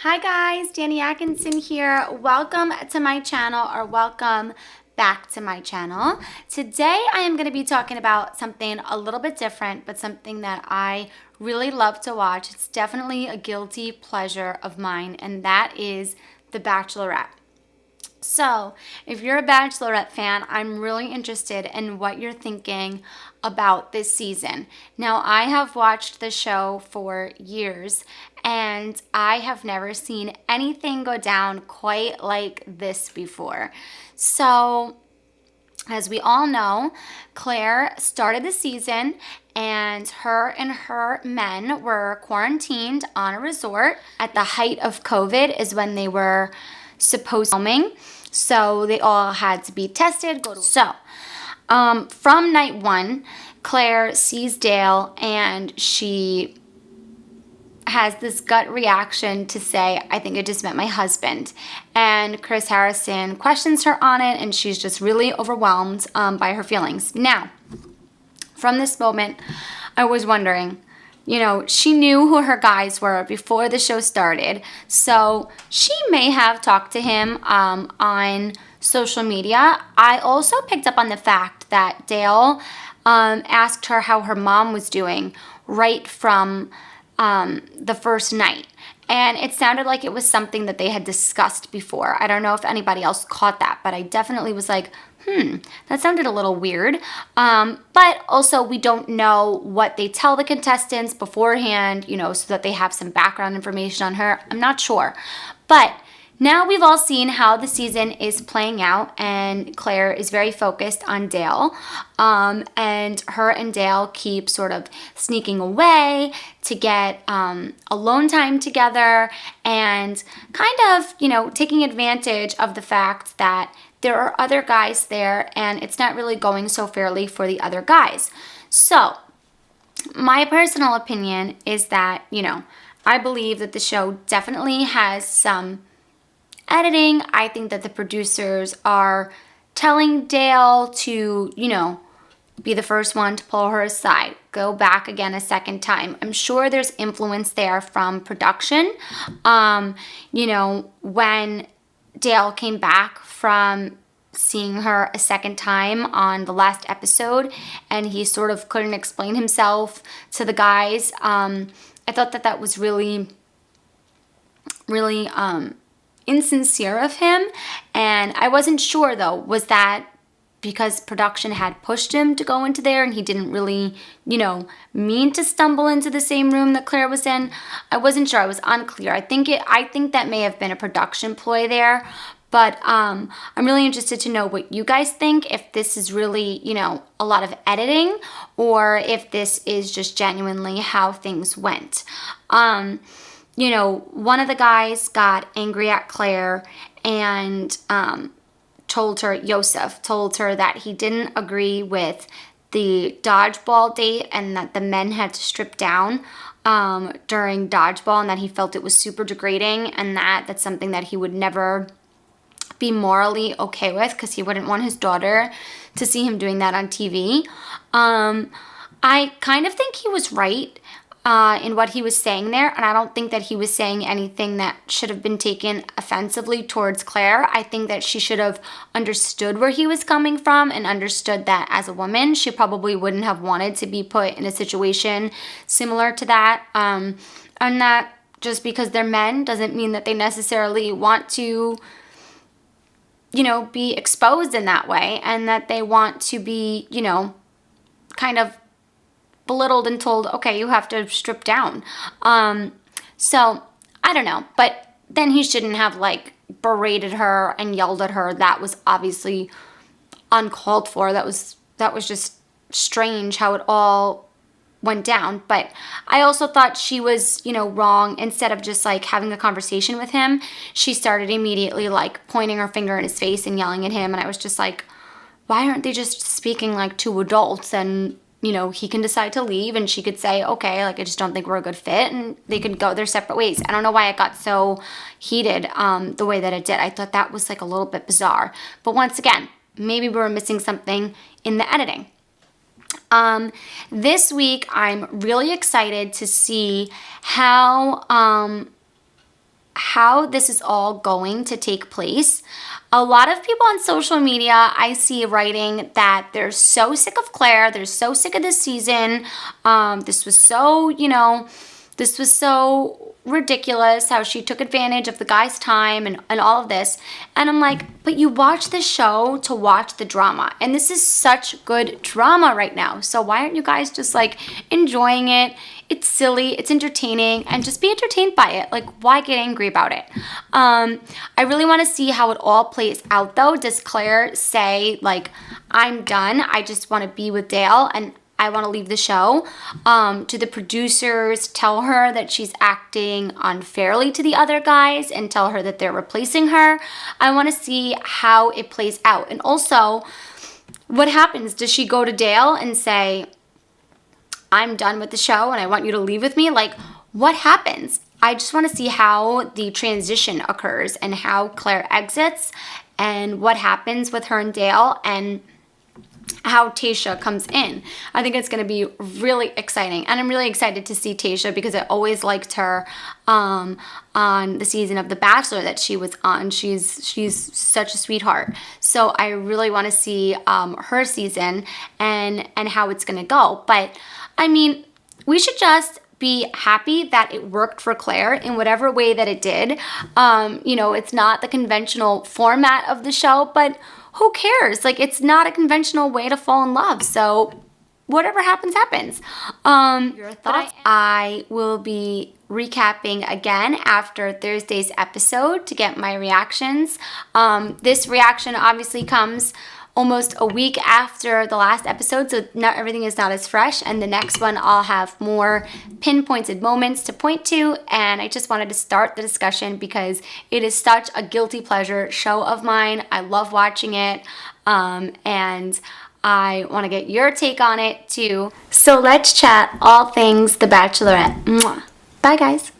Hi guys, Dani Atkinson here. Welcome to my channel, or welcome back to my channel. Today I am going to be talking about something a little bit different, but something that I really love to watch. It's definitely a guilty pleasure of mine, and that is The Bachelorette. So, if you're a Bachelorette fan, I'm really interested in what you're thinking about this season. Now, I have watched the show for years, and I have never seen anything go down quite like this before. So, as we all know, Clare started the season and her men were quarantined on a resort. At the height of COVID is when they were supposed to be filming. So they all had to be tested. From night one, Clare sees Dale and she has this gut reaction to say, I think I just met my husband. And Chris Harrison questions her on it, and she's just really overwhelmed by her feelings. Now, from this moment, I was wondering, she knew who her guys were before the show started, so she may have talked to him on social media. I also picked up on the fact that Dale asked her how her mom was doing right from the first night. And it sounded like it was something that they had discussed before. I don't know if anybody else caught that, but I definitely was like, that sounded a little weird. But also we don't know what they tell the contestants beforehand, so that they have some background information on her. I'm not sure. But now we've all seen how the season is playing out, and Clare is very focused on Dale. And her and Dale keep sort of sneaking away to get alone time together and kind of, taking advantage of the fact that there are other guys there and it's not really going so fairly for the other guys. So, my personal opinion is that, I believe that the show definitely has some editing. I think that the producers are telling Dale to, be the first one to pull her aside, go back again a second time. I'm sure there's influence there from production. When Dale came back from seeing her a second time on the last episode and he sort of couldn't explain himself to the guys, I thought that was really insincere of him. And I wasn't sure though, was that because production had pushed him to go into there and he didn't really, mean to stumble into the same room that Clare was in? I wasn't sure. I was unclear. I think that may have been a production ploy there. But I'm really interested to know what you guys think, if this is really, a lot of editing, or if this is just genuinely how things went. One of the guys got angry at Clare and told her that he didn't agree with the dodgeball date and that the men had to strip down during dodgeball, and that he felt it was super degrading, and that's something that he would never be morally okay with because he wouldn't want his daughter to see him doing that on TV. I kind of think he was right in what he was saying there, and I don't think that he was saying anything that should have been taken offensively towards Clare. I think that she should have understood where he was coming from and understood that as a woman, she probably wouldn't have wanted to be put in a situation similar to that. And that just because they're men doesn't mean that they necessarily want to be exposed in that way, and that they want to be, kind of belittled and told, okay, you have to strip down. So I don't know, but then he shouldn't have berated her and yelled at her. That was obviously uncalled for. That was just strange how it all went down. But I also thought she was, wrong. Instead of just having a conversation with him, she started immediately pointing her finger in his face and yelling at him. And I was just like, why aren't they just speaking like two adults? And he can decide to leave and she could say, okay, I just don't think we're a good fit, and they could go their separate ways. I don't know why it got so heated the way that it did. I thought that was a little bit bizarre. But once again, maybe we were missing something in the editing. This week, I'm really excited to see how how this is all going to take place. A lot of people on social media I see writing that they're so sick of Clare, they're so sick of this season. This was so, this was so ridiculous how she took advantage of the guy's time and all of this. And I'm like, but you watch the show to watch the drama. And this is such good drama right now. So why aren't you guys just like enjoying it? It's silly, it's entertaining, and just be entertained by it. Like, why get angry about it? I really want to see how it all plays out though. Does Clare say like, I'm done, I just want to be with Dale and I want to leave the show? Do the producers tell her that she's acting unfairly to the other guys and tell her that they're replacing her? I want to see how it plays out. And also, what happens? Does she go to Dale and say, I'm done with the show and I want you to leave with me? Like, what happens? I just want to see how the transition occurs and how Clare exits and what happens with her and Dale and how Tayshia comes in. I think it's going to be really exciting. And I'm really excited to see Tayshia because I always liked her on the season of The Bachelor that she was on. She's such a sweetheart. So I really want to see her season and how it's going to go. But I mean, we should just be happy that it worked for Clare in whatever way that it did. It's not the conventional format of the show, but who cares? Like, it's not a conventional way to fall in love. So whatever happens, happens. Your thoughts? I will be recapping again after Thursday's episode to get my reactions. This reaction obviously comes almost a week after the last episode, so not everything is not as fresh, and the next one I'll have more pinpointed moments to point to. And I just wanted to start the discussion because it is such a guilty pleasure show of mine. I love watching it, and I want to get your take on it too. So let's chat all things The Bachelorette. Mwah. Bye guys.